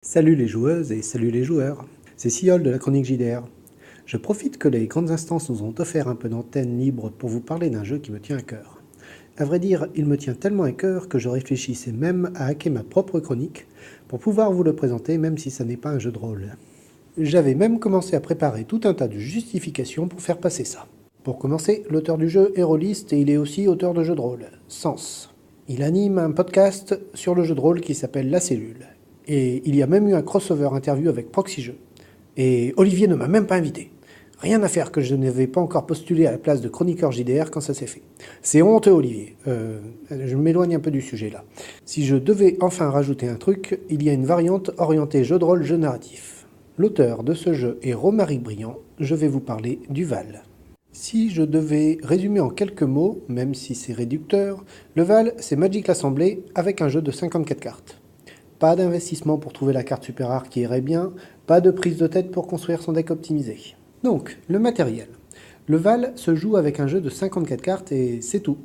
Salut les joueuses et salut les joueurs, c'est Siol de la chronique JDR. Je profite que les grandes instances nous ont offert un peu d'antenne libre pour vous parler d'un jeu qui me tient à cœur. À vrai dire, il me tient tellement à cœur que je réfléchissais même à hacker ma propre chronique pour pouvoir vous le présenter même si ça n'est pas un jeu de rôle. J'avais même commencé à préparer tout un tas de justifications pour faire passer ça. Pour commencer, l'auteur du jeu est rôliste et il est aussi auteur de jeux de rôle, Sens. Il anime un podcast sur le jeu de rôle qui s'appelle La Cellule. Et il y a même eu un crossover interview avec Proxy Jeux. Et Olivier ne m'a même pas invité. Rien à faire que je n'avais pas encore postulé à la place de chroniqueur JDR quand ça s'est fait. C'est honteux, Olivier. Je m'éloigne un peu du sujet là. Si je devais enfin rajouter un truc, il y a une variante orientée jeu de rôle, jeu narratif. L'auteur de ce jeu est Romary Briand. Je vais vous parler du Val. Si je devais résumer en quelques mots, même si c'est réducteur, le Val, c'est Magic l'Assemblée avec un jeu de 54 cartes. Pas d'investissement pour trouver la carte super rare qui irait bien, pas de prise de tête pour construire son deck optimisé. Donc, le matériel. Le Val se joue avec un jeu de 54 cartes et c'est tout.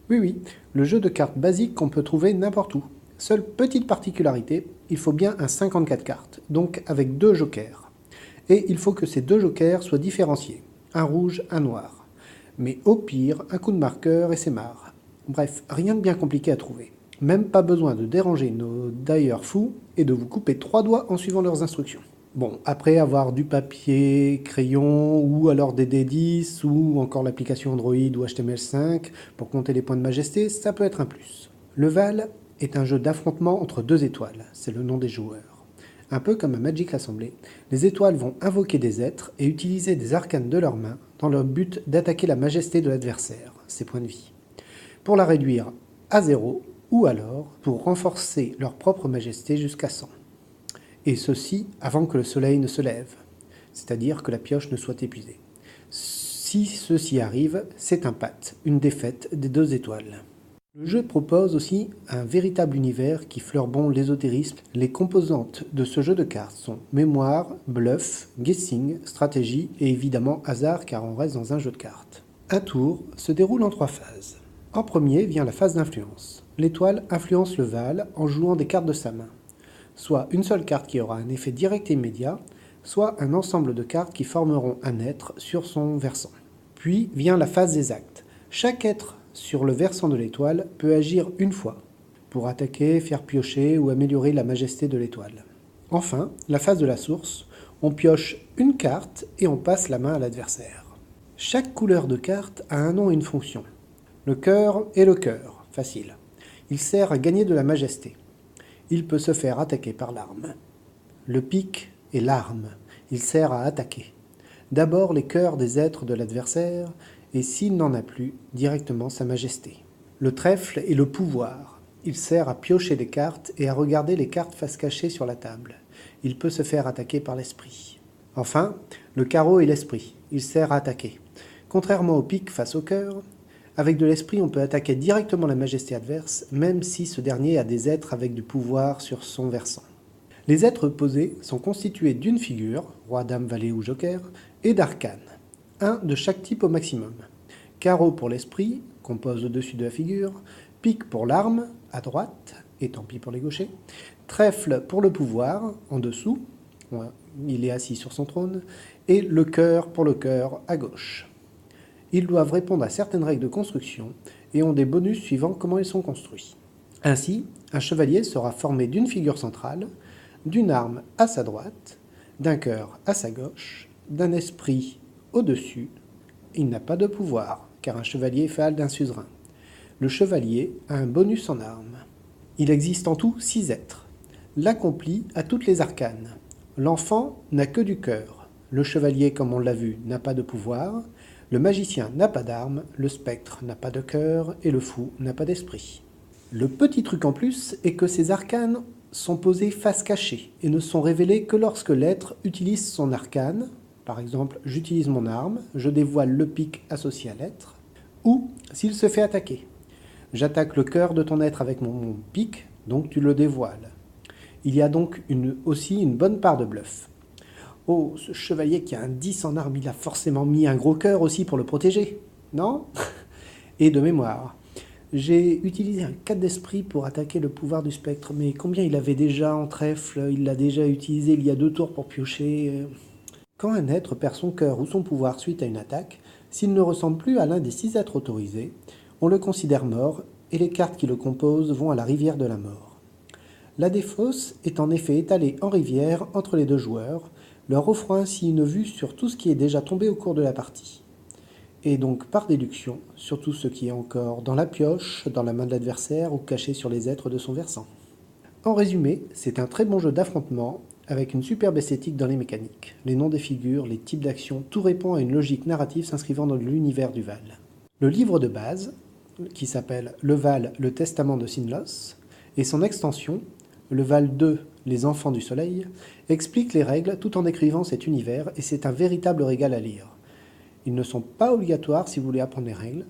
Oui, le jeu de cartes basique qu'on peut trouver n'importe où. Seule petite particularité, il faut bien un 54 cartes, donc avec 2 jokers. Et il faut que ces 2 jokers soient différenciés, un rouge, un noir. Mais au pire, un coup de marqueur et c'est marre. Bref, rien de bien compliqué à trouver. Même pas besoin de déranger nos d'ailleurs fous et de vous couper 3 doigts en suivant leurs instructions. Bon, après avoir du papier, crayon, ou alors des D10, ou encore l'application Android ou HTML5 pour compter les points de majesté, ça peut être un plus. Le Val est un jeu d'affrontement entre 2 étoiles, c'est le nom des joueurs. Un peu comme un Magic l'Assemblée, les étoiles vont invoquer des êtres et utiliser des arcanes de leurs mains dans leur but d'attaquer la majesté de l'adversaire, ses points de vie, pour la réduire à 0, ou alors pour renforcer leur propre majesté jusqu'à 100. Et ceci avant que le soleil ne se lève, c'est-à-dire que la pioche ne soit épuisée. Si ceci arrive, c'est un pat, une défaite des 2 étoiles. Le jeu propose aussi un véritable univers qui fleure bon l'ésotérisme. Les composantes de ce jeu de cartes sont mémoire, bluff, guessing, stratégie et évidemment hasard car on reste dans un jeu de cartes. Un tour se déroule en 3 phases. En premier vient la phase d'influence. L'étoile influence le Val en jouant des cartes de sa main. Soit une seule carte qui aura un effet direct et immédiat, soit un ensemble de cartes qui formeront un être sur son versant. Puis vient la phase des actes. Chaque être sur le versant de l'étoile peut agir une fois, pour attaquer, faire piocher ou améliorer la majesté de l'étoile. Enfin, la phase de la source, on pioche une carte et on passe la main à l'adversaire. Chaque couleur de carte a un nom et une fonction. Le cœur est le cœur, facile. Il sert à gagner de la majesté. Il peut se faire attaquer par l'arme. Le pic est l'arme. Il sert à attaquer. D'abord les cœurs des êtres de l'adversaire, et s'il n'en a plus, directement sa majesté. Le trèfle est le pouvoir. Il sert à piocher des cartes et à regarder les cartes face cachée sur la table. Il peut se faire attaquer par l'esprit. Enfin, le carreau est l'esprit. Il sert à attaquer. Contrairement au pic face au cœur, avec de l'esprit, on peut attaquer directement la majesté adverse, même si ce dernier a des êtres avec du pouvoir sur son versant. Les êtres posés sont constitués d'une figure, roi, dame, valet ou joker, et d'arcanes, un de chaque type au maximum. Carreau pour l'esprit, qu'on pose au-dessus de la figure, pique pour l'arme, à droite, et tant pis pour les gauchers, trèfle pour le pouvoir, en dessous, il est assis sur son trône, et le cœur pour le cœur, à gauche. Ils doivent répondre à certaines règles de construction et ont des bonus suivant comment ils sont construits. Ainsi, un chevalier sera formé d'une figure centrale, d'une arme à sa droite, d'un cœur à sa gauche, d'un esprit au-dessus. Il n'a pas de pouvoir, car un chevalier fait d'un suzerain. Le chevalier a un bonus en armes. Il existe en tout 6 êtres. L'accompli a toutes les arcanes. L'enfant n'a que du cœur. Le chevalier, comme on l'a vu, n'a pas de pouvoir. Le magicien n'a pas d'arme, le spectre n'a pas de cœur et le fou n'a pas d'esprit. Le petit truc en plus est que ces arcanes sont posés face cachée et ne sont révélés que lorsque l'être utilise son arcane. Par exemple, j'utilise mon arme, je dévoile le pic associé à l'être, ou s'il se fait attaquer. J'attaque le cœur de ton être avec mon pic, donc tu le dévoiles. Il y a donc aussi une bonne part de bluff. Oh, ce chevalier qui a un 10 en arme, il a forcément mis un gros cœur aussi pour le protéger, non? Et de mémoire, J'ai utilisé un 4 d'esprit pour attaquer le pouvoir du spectre, mais combien il avait déjà en trèfle, il l'a déjà utilisé il y a 2 tours pour piocher. Quand un être perd son cœur ou son pouvoir suite à une attaque, s'il ne ressemble plus à l'un des 6 êtres autorisés, on le considère mort et les cartes qui le composent vont à la rivière de la mort. La défausse est en effet étalée en rivière entre les deux joueurs, leur offrant ainsi une vue sur tout ce qui est déjà tombé au cours de la partie. Et donc par déduction, sur tout ce qui est encore dans la pioche, dans la main de l'adversaire ou caché sur les êtres de son versant. En résumé, c'est un très bon jeu d'affrontement, avec une superbe esthétique dans les mécaniques. Les noms des figures, les types d'actions, tout répond à une logique narrative s'inscrivant dans l'univers du Val. Le livre de base, qui s'appelle Le Val, le Testament de Sinlos, et son extension, Le Val 2, les Enfants du Soleil, explique les règles tout en décrivant cet univers et c'est un véritable régal à lire. Ils ne sont pas obligatoires si vous voulez apprendre les règles,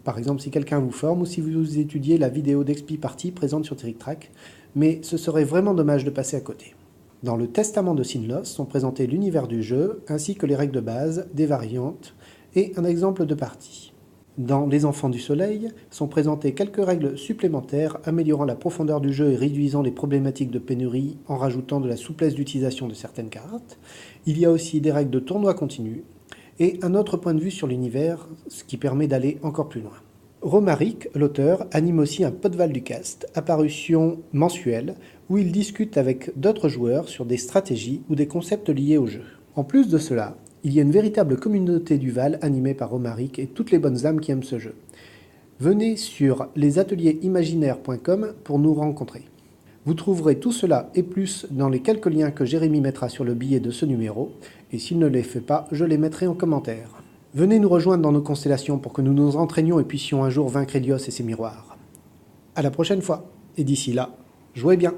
par exemple si quelqu'un vous forme ou si vous étudiez la vidéo d'Expi Party présente sur Trick Track, mais ce serait vraiment dommage de passer à côté. Dans le Testament de Sinlos sont présentés l'univers du jeu, ainsi que les règles de base, des variantes et un exemple de partie. Dans Les Enfants du Soleil sont présentées quelques règles supplémentaires améliorant la profondeur du jeu et réduisant les problématiques de pénurie en rajoutant de la souplesse d'utilisation de certaines cartes. Il y a aussi des règles de tournoi continu et un autre point de vue sur l'univers, ce qui permet d'aller encore plus loin. Romaric, l'auteur, anime aussi un Podval du Cast, apparition mensuelle, où il discute avec d'autres joueurs sur des stratégies ou des concepts liés au jeu. En plus de cela, il y a une véritable communauté du Val animée par Romaric et toutes les bonnes âmes qui aiment ce jeu. Venez sur lesatelierimaginaires.com pour nous rencontrer. Vous trouverez tout cela et plus dans les quelques liens que Jérémy mettra sur le billet de ce numéro, et s'il ne les fait pas, je les mettrai en commentaire. Venez nous rejoindre dans nos constellations pour que nous nous entraînions et puissions un jour vaincre Hélios et ses miroirs. À la prochaine fois, et d'ici là, jouez bien!